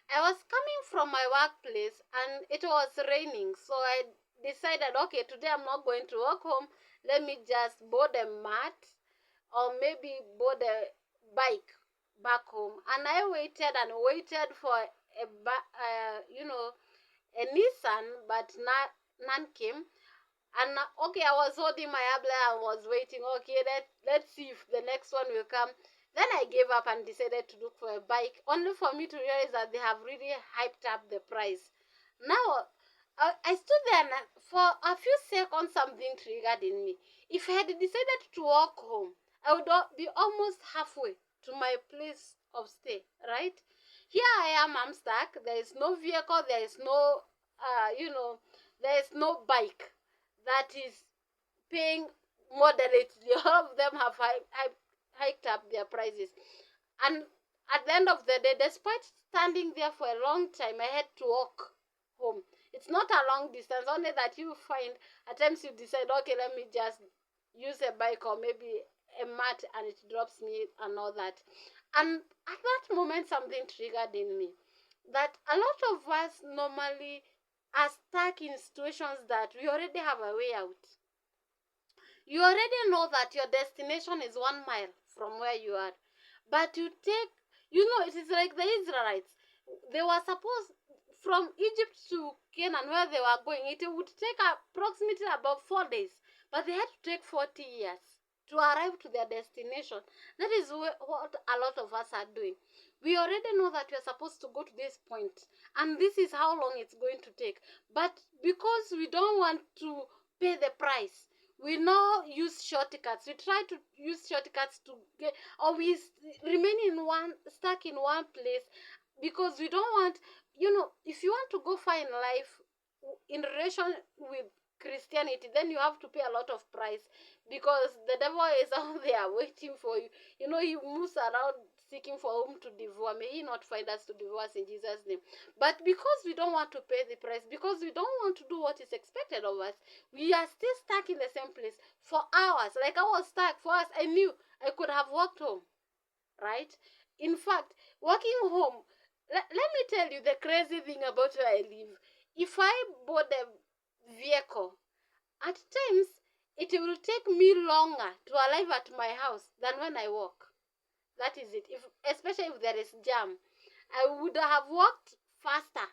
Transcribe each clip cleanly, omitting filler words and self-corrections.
I was coming from my workplace and it was raining, so I decided, okay, today I'm not going to walk home. Let me just board a mat or maybe board a bike back home. And I waited and waited for a Nissan, but none came. And okay, I was holding my umbrella and was waiting. Okay, let's see if the next one will come. Then I gave up and decided to look for a bike, only for me to realize that they have really hyped up the price. Now, I stood there and for a few seconds something triggered in me. If I had decided to walk home, I would be almost halfway to my place of stay, right? Here I am, I'm stuck. There is no vehicle, there is no, there is no bike that is paying moderately. All of them have hiked up their prices. And at the end of the day, despite standing there for a long time, I had to walk home. It's not a long distance, only that you find at times you decide, okay, let me just use a bike or maybe a mat and it drops me and all that. And at that moment, something triggered in me that a lot of us normally are stuck in situations that we already have a way out. You already know that your destination is 1 mile from where you are, but you take, it is like the Israelites. They were supposed from Egypt to Canaan, where they were going, it would take approximately about 4 days, but they had to take 40 years to arrive to their destination. That is what a lot of us are doing. We already know that we are supposed to go to this point, and this is how long it's going to take. But because we don't want to pay the price, we now use shortcuts. We try to use shortcuts to get, or we remain stuck in one place because we don't want, if you want to go far in life in relation with Christianity, then you have to pay a lot of price because the devil is out there waiting for you. He moves around seeking for whom to devour. May he not find us to devour us in Jesus' name. But because we don't want to pay the price, because we don't want to do what is expected of us, we are still stuck in the same place for hours. Like I was stuck for us. I knew I could have walked home, right? In fact, walking home, let me tell you the crazy thing about where I live. If I bought a vehicle, at times it will take me longer to arrive at my house than when I walk. That is it. Especially if there is jam, I would have walked faster.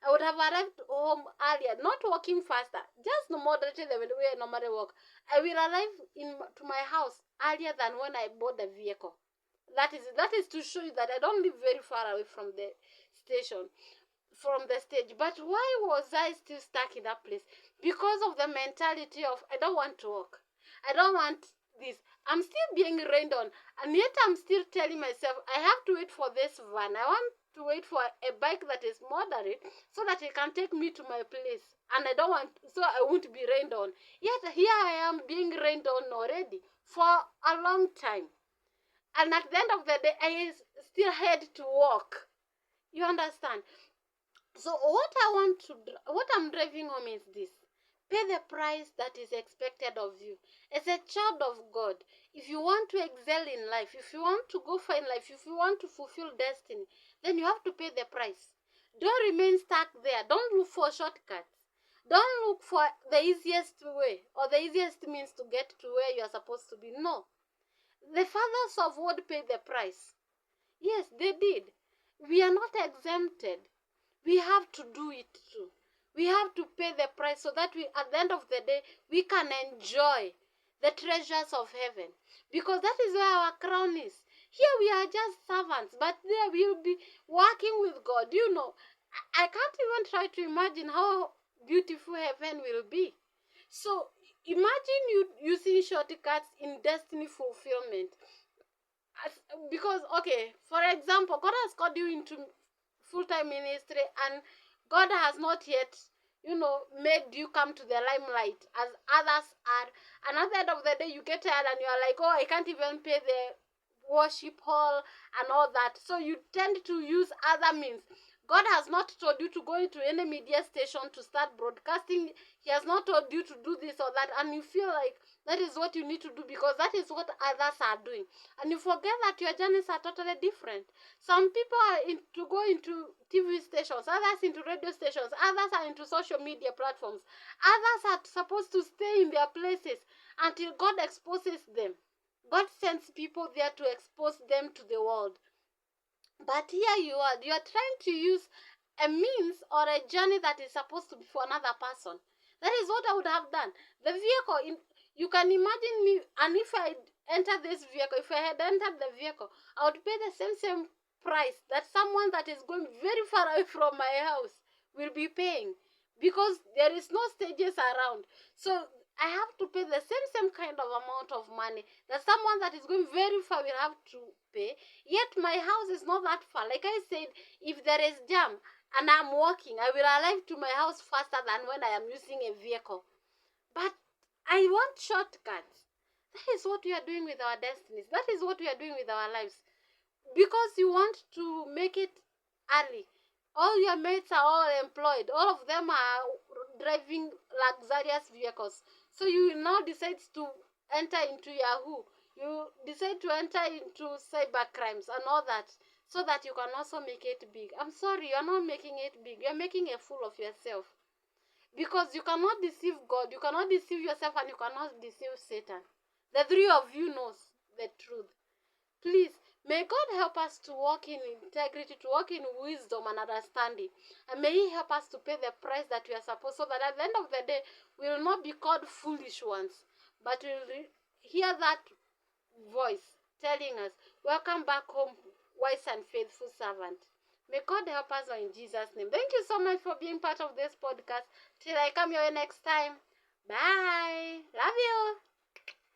I would have arrived home earlier, not walking faster, just moderately the way I normally walk. I will arrive to my house earlier than when I bought the vehicle. That is to show you that I don't live very far away from the station, from the stage. But why was I still stuck in that place? Because of the mentality of I don't want to walk. I don't want this. I'm still being rained on, and yet I'm still telling myself I have to wait for this van. I want to wait for a bike that is moderate so that it can take me to my place, and I don't want, so I won't be rained on. Yet here I am being rained on already for a long time, and at the end of the day I still had to walk. You understand? So what I'm driving home is this: pay the price that is expected of you. As a child of God, if you want to excel in life, if you want to go far in life, if you want to fulfill destiny, then you have to pay the price. Don't remain stuck there. Don't look for shortcuts. Don't look for the easiest way or the easiest means to get to where you are supposed to be. No. The fathers of old paid the price. Yes, they did. We are not exempted. We have to do it too. We have to pay the price so that at the end of the day, we can enjoy the treasures of heaven. Because that is where our crown is. Here we are just servants, but there we will be working with God. I can't even try to imagine how beautiful heaven will be. So imagine you using shortcuts in destiny fulfillment. Because, okay, for example, God has called you into full-time ministry and God has not yet, made you come to the limelight as others are. And at the end of the day, you get tired and you're like, oh, I can't even pay the worship hall and all that. So you tend to use other means. God has not told you to go into any media station to start broadcasting. He has not told you to do this or that. And you feel like that is what you need to do because that is what others are doing. And you forget that your journeys are totally different. Some people are into go into TV stations, others into radio stations, others are into social media platforms, others are supposed to stay in their places until God exposes them. God sends people there to expose them to the world. But here you are trying to use a means or a journey that is supposed to be for another person. That is what I would have done. The vehicle, you can imagine me, and if I enter this vehicle, if I had entered the vehicle, I would pay the same price that someone that is going very far away from my house will be paying, because there is no stages around. So I have to pay the same kind of amount of money that someone that is going very far will have to pay. Yet my house is not that far. Like I said, if there is jam and I'm walking, I will arrive to my house faster than when I am using a vehicle. But I want shortcuts. That is what we are doing with our destinies. That is what we are doing with our lives. Because you want to make it early. All your mates are all employed. All of them are driving luxurious vehicles. So you now decide to enter into Yahoo. You decide to enter into cyber crimes and all that, so that you can also make it big. I'm sorry, you're not making it big. You're making a fool of yourself. Because you cannot deceive God, you cannot deceive yourself, and you cannot deceive Satan. The three of you knows the truth. Please, may God help us to walk in integrity, to walk in wisdom and understanding. And may He help us to pay the price that we are supposed, so that at the end of the day, we will not be called foolish ones, but we will hear that voice telling us, welcome back home, wise and faithful servant. May God help us in Jesus' name. Thank you so much for being part of this podcast. Till I come your way next time. Bye. Love you.